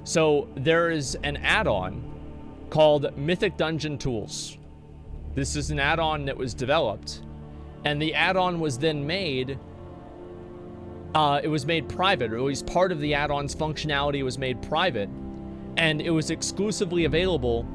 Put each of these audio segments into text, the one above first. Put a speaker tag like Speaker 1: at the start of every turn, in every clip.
Speaker 1: So there is an add-on called Mythic Dungeon Tools. This is an add-on that was developed, and the add-on was then made, it was made private, or at least part of the add-on's functionality was made private, and it was exclusively available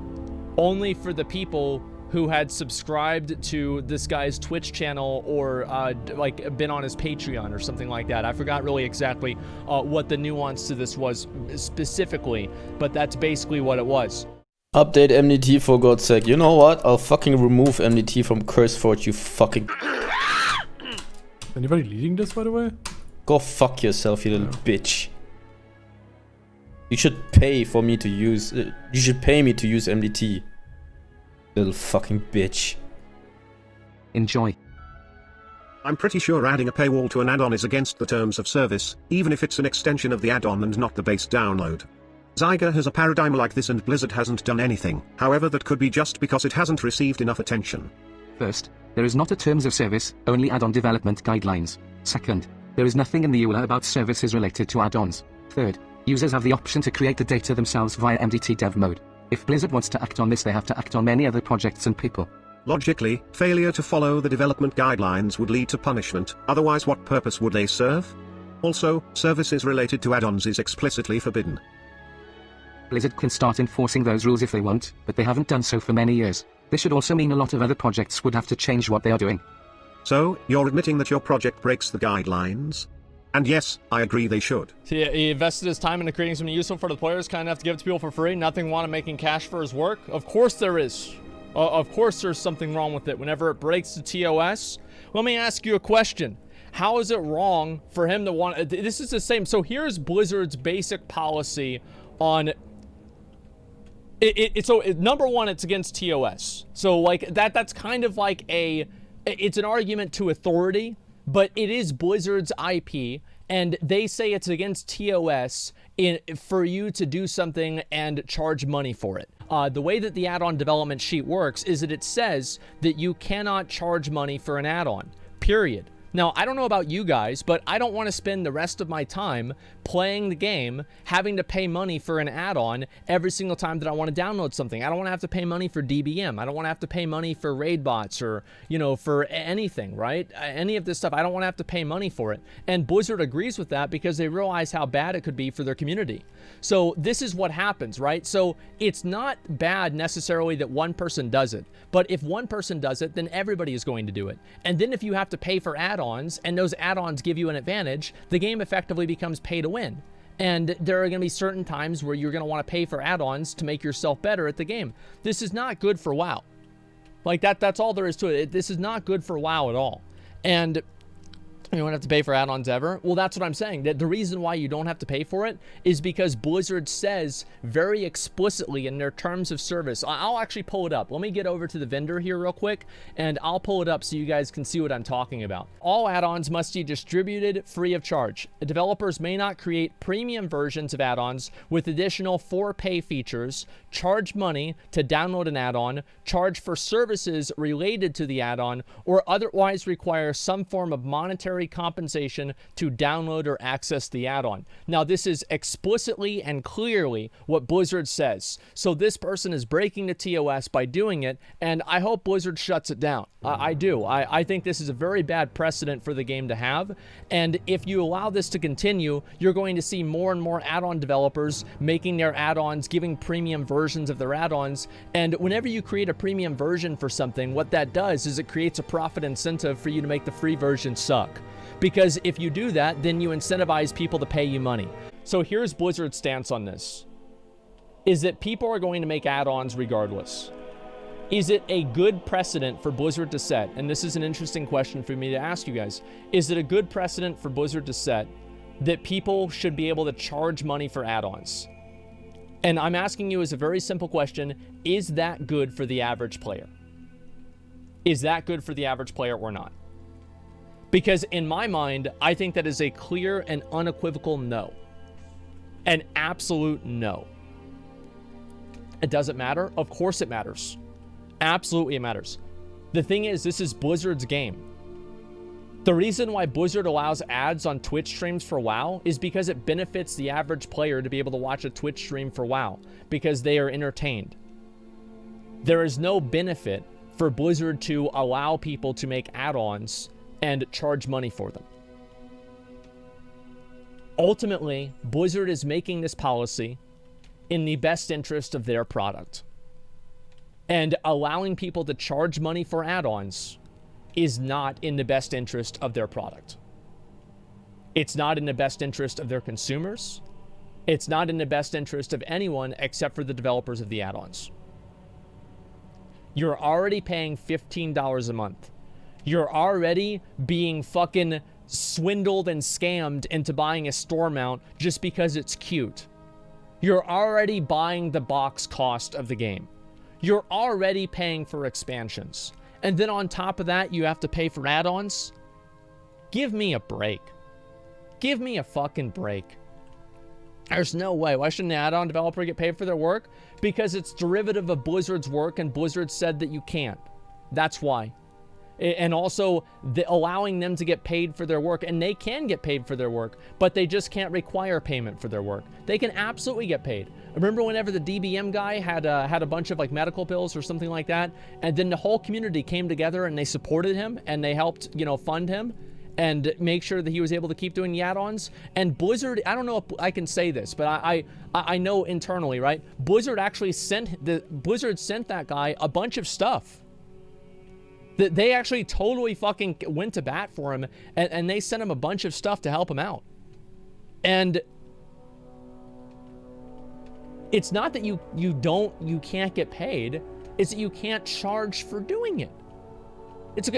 Speaker 1: only for the people who had subscribed to this guy's Twitch channel or like been on his Patreon or something like that. I forgot really exactly what the nuance to this was specifically, but that's basically what it was.
Speaker 2: Update MDT for God's sake. You know what? I'll fucking remove MDT from CurseForge, you fucking...
Speaker 3: Anybody leading this, by the way?
Speaker 2: Go fuck yourself, you little bitch. You should pay for me to use... you should pay me to use MDT. Little fucking bitch.
Speaker 4: Enjoy.
Speaker 5: I'm pretty sure adding a paywall to an add-on is against the terms of service, even if it's an extension of the add-on and not the base download. Zyga has a paradigm like this and Blizzard hasn't done anything. However, that could be just because it hasn't received enough attention.
Speaker 4: First, there is not a terms of service, only add-on development guidelines. Second, there is nothing in the EULA about services related to add-ons. Third, users have the option to create the data themselves via MDT dev mode. If Blizzard wants to act on this, they have to act on many other projects and people.
Speaker 5: Logically, failure to follow the development guidelines would lead to punishment, otherwise what purpose would they serve? Also, services related to add-ons is explicitly forbidden.
Speaker 4: Blizzard can start enforcing those rules if they want, but they haven't done so for many years. This should also mean a lot of other projects would have to change what they are doing.
Speaker 5: So, you're admitting that your project breaks the guidelines? And yes, I agree they should.
Speaker 1: So he invested his time into creating something useful for the players, kind enough to give it to people for free, nothing wrong in making cash for his work? Of course there is. Of course there's something wrong with it whenever it breaks the TOS. Let me ask you a question. How is it wrong for him to want... This is the same. So here's Blizzard's basic policy on... number one, it's against TOS. So like that's kind of like it's an argument to authority, but it is Blizzard's IP, and they say it's against TOS for you to do something and charge money for it. The way that the add-on development sheet works is that it says that you cannot charge money for an add-on, period. Now, I don't know about you guys, but I don't want to spend the rest of my time playing the game, having to pay money for an add-on every single time that I want to download something. I don't want to have to pay money for DBM. I don't want to have to pay money for raid bots or, you know, for anything, right? Any of this stuff, I don't want to have to pay money for it. And Blizzard agrees with that because they realize how bad it could be for their community. So this is what happens, right? So it's not bad necessarily that one person does it, but if one person does it, then everybody is going to do it. And then if you have to pay for add-ons, and those add-ons give you an advantage, the game effectively becomes pay to win. And there are going to be certain times where you're going to want to pay for add-ons to make yourself better at the game. This is not good for WoW. Like that's all there is to it. This is not good for WoW at all. And you don't have to pay for add-ons ever. Well, that's what I'm saying. That the reason why you don't have to pay for it is because Blizzard says very explicitly in their terms of service. I'll actually pull it up. Let me get over to the vendor here real quick, and I'll pull it up so you guys can see what I'm talking about. All add-ons must be distributed free of charge. Developers may not create premium versions of add-ons with additional for-pay features, charge money to download an add-on, charge for services related to the add-on, or otherwise require some form of monetary compensation to download or access the add-on. Now, this is explicitly and clearly what Blizzard says. So this person is breaking the TOS by doing it, and I hope Blizzard shuts it down. I do. I think this is a very bad precedent for the game to have, and if you allow this to continue, you're going to see more and more add-on developers making their add-ons, giving premium versions of their add-ons, and whenever you create a premium version for something, what that does is it creates a profit incentive for you to make the free version suck. Because if you do that, then you incentivize people to pay you money. So here's Blizzard's stance on this, is that people are going to make add-ons regardless. Is it a good precedent for Blizzard to set? And this is an interesting question for me to ask you guys. Is it a good precedent for Blizzard to set that people should be able to charge money for add-ons? And I'm asking you as a very simple question, is that good for the average player? Is that good for the average player or not? Because in my mind, I think that is a clear and unequivocal no. An absolute no. It doesn't matter? Of course it matters. Absolutely it matters. The thing is, this is Blizzard's game. The reason why Blizzard allows ads on Twitch streams for WoW is because it benefits the average player to be able to watch a Twitch stream for WoW, because they are entertained. There is no benefit for Blizzard to allow people to make add-ons and charge money for them. Ultimately, Blizzard is making this policy in the best interest of their product. And allowing people to charge money for add-ons is not in the best interest of their product. It's not in the best interest of their consumers. It's not in the best interest of anyone except for the developers of the add-ons. You're already paying $15 a month. You're already being fucking swindled and scammed into buying a store mount just because it's cute. You're already buying the box cost of the game. You're already paying for expansions. And then on top of that, you have to pay for add-ons? Give me a break. Give me a fucking break. There's no way. Why shouldn't an add-on developer get paid for their work? Because it's derivative of Blizzard's work, and Blizzard said that you can't. That's why. And also, allowing them to get paid for their work, and they can get paid for their work, but they just can't require payment for their work. They can absolutely get paid. Remember whenever the DBM guy had a bunch of like medical bills or something like that, and then the whole community came together and they supported him and they helped, you know, fund him and make sure that he was able to keep doing the add-ons. And Blizzard, I don't know if I can say this, but I know internally, right? Blizzard actually sent that guy a bunch of stuff. They actually totally fucking went to bat for him, and they sent him a bunch of stuff to help him out. And it's not that you can't get paid, it's that you can't charge for doing it.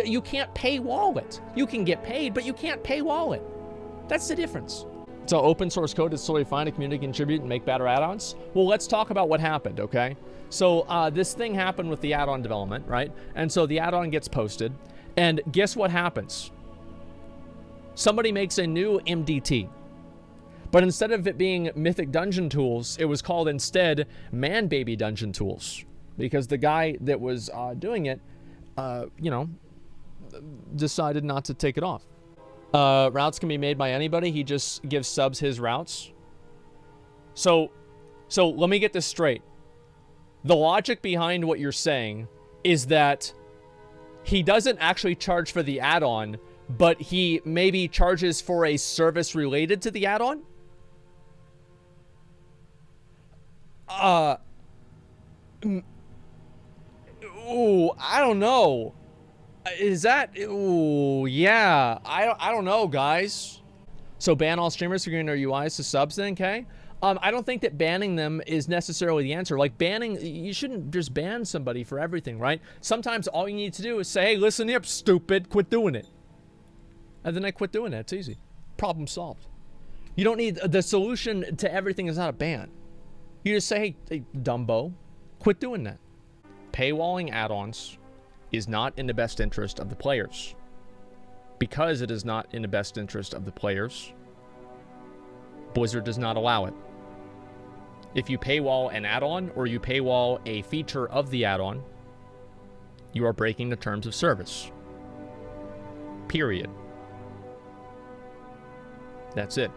Speaker 1: You can't pay wallet. You can get paid, but you can't pay wallet. That's the difference. So open source code is totally fine. A community can contribute and make better add-ons. Well, let's talk about what happened, okay? So this thing happened with the add-on development, right? And so the add-on gets posted, and guess what happens? Somebody makes a new MDT. But instead of it being Mythic Dungeon Tools, it was called instead Man Baby Dungeon Tools, because the guy that was doing it, you know, decided not to take it off. Routes can be made by anybody. He just gives subs his routes. So let me get this straight. The logic behind what you're saying is that he doesn't actually charge for the add-on, but he maybe charges for a service related to the add-on? Ooh, I don't know. Is that... Ooh, yeah. I don't know, guys. So ban all streamers figuring their UIs to subs then, okay? I don't think that banning them is necessarily the answer. Like, banning... You shouldn't just ban somebody for everything, right? Sometimes all you need to do is say, hey, listen here, stupid, quit doing it. And then I quit doing it. It's easy. Problem solved. You don't need... The solution to everything is not a ban. You just say, hey, Dumbo, quit doing that. Paywalling add-ons is not in the best interest of the players. Because it is not in the best interest of the players, Blizzard does not allow it. If you paywall an add-on or you paywall a feature of the add-on, you are breaking the terms of service. Period. That's it.